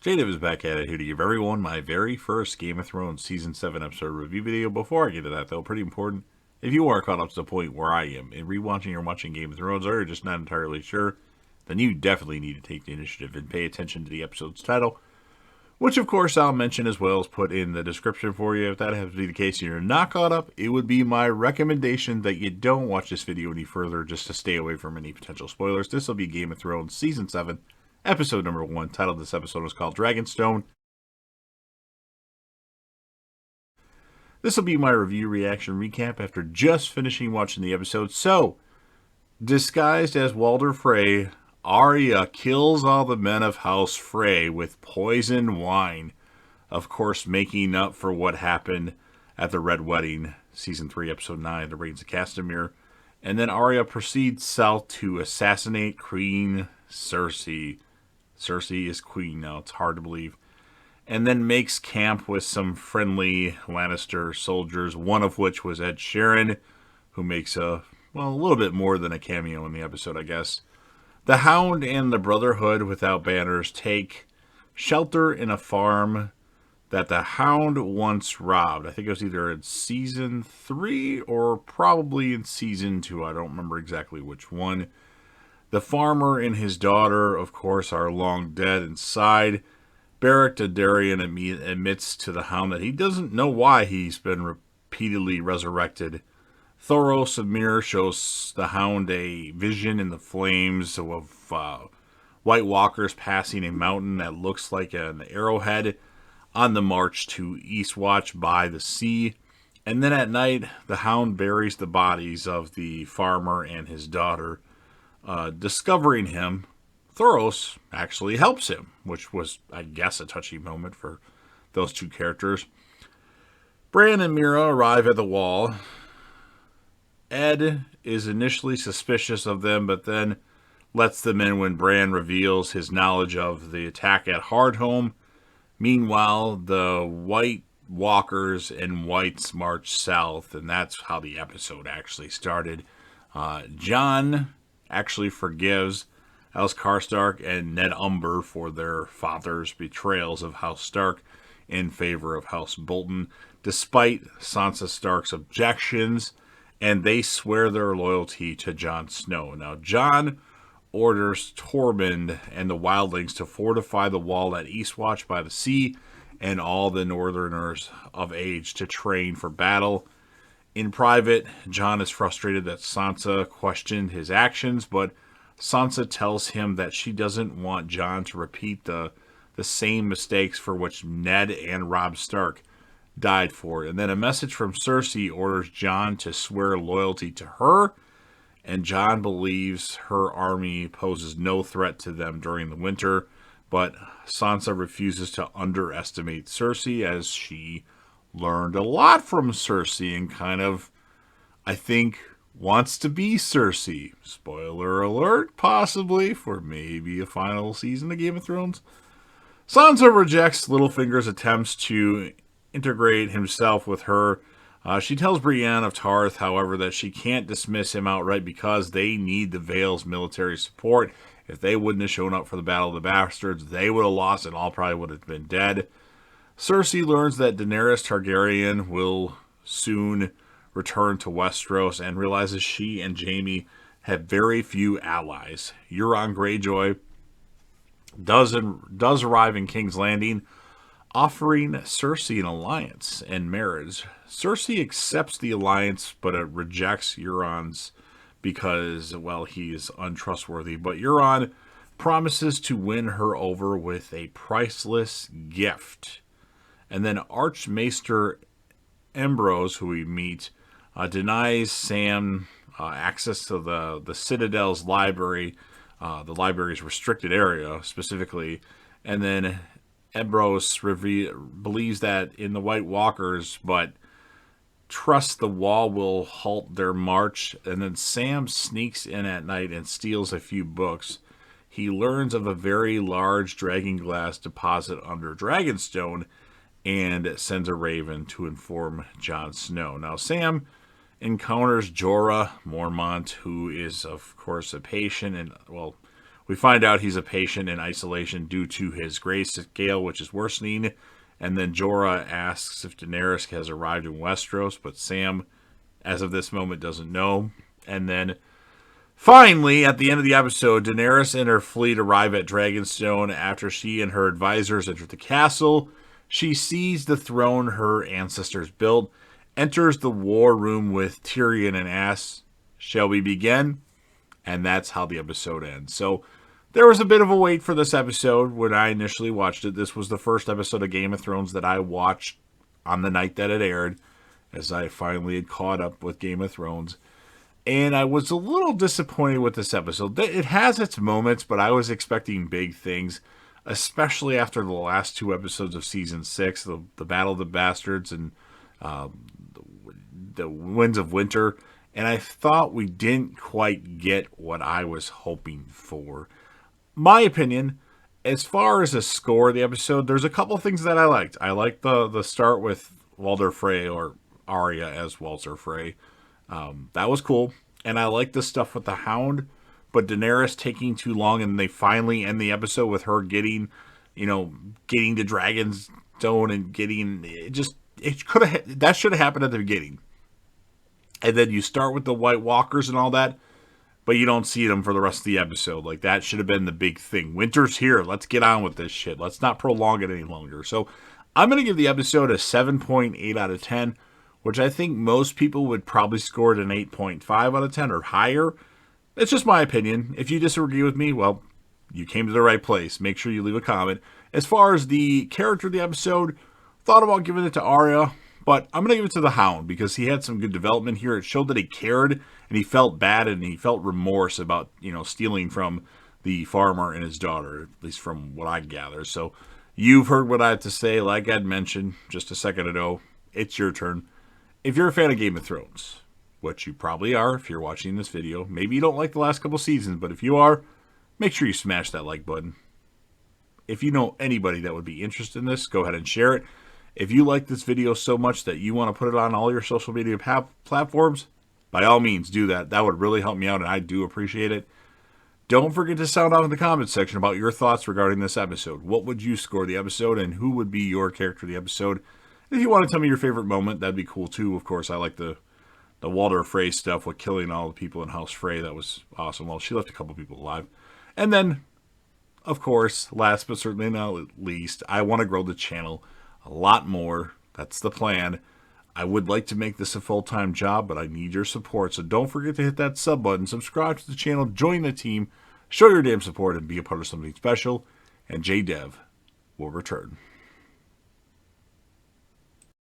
J-Div is back at it here to give everyone my very first Game of Thrones Season 7 episode review video. Before I get to that, though, pretty important, if you are caught up to the point where I am in rewatching or watching Game of Thrones, or you're just not entirely sure, then you definitely need to take the initiative and pay attention to the episode's title, which of course I'll mention as well as put in the description for you. If that happens to be the case and you're not caught up, it would be my recommendation that you don't watch this video any further just to stay away from any potential spoilers. This will be Game of Thrones Season 7, Episode number 1. Title of this episode is called Dragonstone. This will be my review, reaction, recap after just finishing watching the episode. So, disguised as Walder Frey, Arya kills all the men of House Frey with poison wine. Of course, making up for what happened at the Red Wedding, Season 3, Episode 9, The Reigns of Castamere. And then Arya proceeds south to assassinate Queen Cersei. Cersei is queen now, it's hard to believe. And then makes camp with some friendly Lannister soldiers, one of which was Ed Sheeran, who makes a little bit more than a cameo in the episode, I guess. The Hound and the Brotherhood without banners take shelter in a farm that the Hound once robbed. I think it was either in Season 3 or probably in Season 2. I don't remember exactly which one. The farmer and his daughter, of course, are long dead inside. Beric Dondarrion admits to the Hound that he doesn't know why he's been repeatedly resurrected. Thoros of Myr shows the Hound a vision in the flames of White Walkers passing a mountain that looks like an arrowhead on the march to Eastwatch by the sea. And then at night, the Hound buries the bodies of the farmer and his daughter. Discovering him, Thoros actually helps him, which was, I guess, a touching moment for those two characters. Bran and Meera arrive at the wall. Ed is initially suspicious of them, but then lets them in when Bran reveals his knowledge of the attack at Hardhome. Meanwhile, the White Walkers and Whites march south, and that's how the episode actually started. Jon actually forgives House Karstark and Ned Umber for their father's betrayals of House Stark in favor of House Bolton, despite Sansa Stark's objections, and they swear their loyalty to Jon Snow. Now, Jon orders Tormund and the wildlings to fortify the wall at Eastwatch by the sea, and all the Northerners of age to train for battle. In private, Jon is frustrated that Sansa questioned his actions, but Sansa tells him that she doesn't want Jon to repeat the same mistakes for which Ned and Robb Stark died for. And then a message from Cersei orders Jon to swear loyalty to her, and Jon believes her army poses no threat to them during the winter, but Sansa refuses to underestimate Cersei, as she learned a lot from Cersei and kind of, I think, wants to be Cersei. Spoiler alert, possibly, for maybe a final season of Game of Thrones. Sansa rejects Littlefinger's attempts to integrate himself with her. She tells Brienne of Tarth, however, that she can't dismiss him outright because they need the Vale's military support. If they wouldn't have shown up for the Battle of the Bastards, they would have lost and all probably would have been dead. Cersei learns that Daenerys Targaryen will soon return to Westeros and realizes she and Jaime have very few allies. Euron Greyjoy does arrive in King's Landing, offering Cersei an alliance and marriage. Cersei accepts the alliance, but it rejects Euron's because, well, he is untrustworthy. But Euron promises to win her over with a priceless gift. And then Archmaester Ambrose, who we meet, denies Sam access to the Citadel's library, the library's restricted area specifically. And then Ambrose believes that in the White Walkers, but trusts the wall will halt their march. And then Sam sneaks in at night and steals a few books. He learns of a very large dragonglass deposit under Dragonstone and sends a raven to inform Jon Snow. Now, Sam encounters Jorah Mormont, who is, of course, a patient, and, well, We find out he's a patient in isolation due to his grayscale, which is worsening. And then Jorah asks if Daenerys has arrived in Westeros, but Sam, as of this moment, doesn't know. And then finally, at the end of the episode, Daenerys and her fleet arrive at Dragonstone after she and her advisors enter the castle. She sees the throne her ancestors built, enters the war room with Tyrion and asks, "Shall we begin?" And that's how the episode ends. So there was a bit of a wait for this episode when I initially watched it. This was the first episode of Game of Thrones that I watched on the night that it aired, as I finally had caught up with Game of Thrones. And I was a little disappointed with this episode. It has its moments, but I was expecting big things, especially after the last two episodes of Season 6, the Battle of the Bastards and the Winds of Winter. And I thought we didn't quite get what I was hoping for. My opinion, as far as the score of the episode, there's a couple things that I liked. I liked the start with Walder Frey, or Arya as Walder Frey. That was cool. And I like the stuff with the Hound, but Daenerys taking too long, and they finally end the episode with her getting to Dragonstone and that should have happened at the beginning. And then you start with the White Walkers and all that, but you don't see them for the rest of the episode. Like, that should have been the big thing. Winter's here. Let's get on with this shit. Let's not prolong it any longer. So I'm going to give the episode a 7.8 out of 10. Which I think most people would probably score it an 8.5 out of 10 or higher. It's just my opinion. If you disagree with me, well, you came to the right place. Make sure you leave a comment. As far as the character of the episode, thought about giving it to Arya, but I'm going to give it to the Hound because he had some good development here. It showed that he cared and he felt bad and he felt remorse about, stealing from the farmer and his daughter, at least from what I gather. So you've heard what I have to say. Like I'd mentioned just a second ago, it's your turn. If you're a fan of Game of Thrones, which you probably are if you're watching this video, maybe you don't like the last couple seasons, but if you are, make sure you smash that like button. If you know anybody that would be interested in this, go ahead and share it. If you like this video so much that you want to put it on all your social media platforms, by all means do that. That would really help me out, and I do appreciate it. Don't forget to sound off in the comments section about your thoughts regarding this episode. What would you score the episode, and who would be your character of the episode? If you want to tell me your favorite moment, that'd be cool too. Of course, I like the Walder Frey stuff with killing all the people in House Frey. That was awesome. Well, she left a couple people alive. And then, of course, last but certainly not least, I want to grow the channel a lot more. That's the plan. I would like to make this a full-time job, but I need your support. So don't forget to hit that sub button, subscribe to the channel, join the team, show your damn support, and be a part of something special. And JDev will return.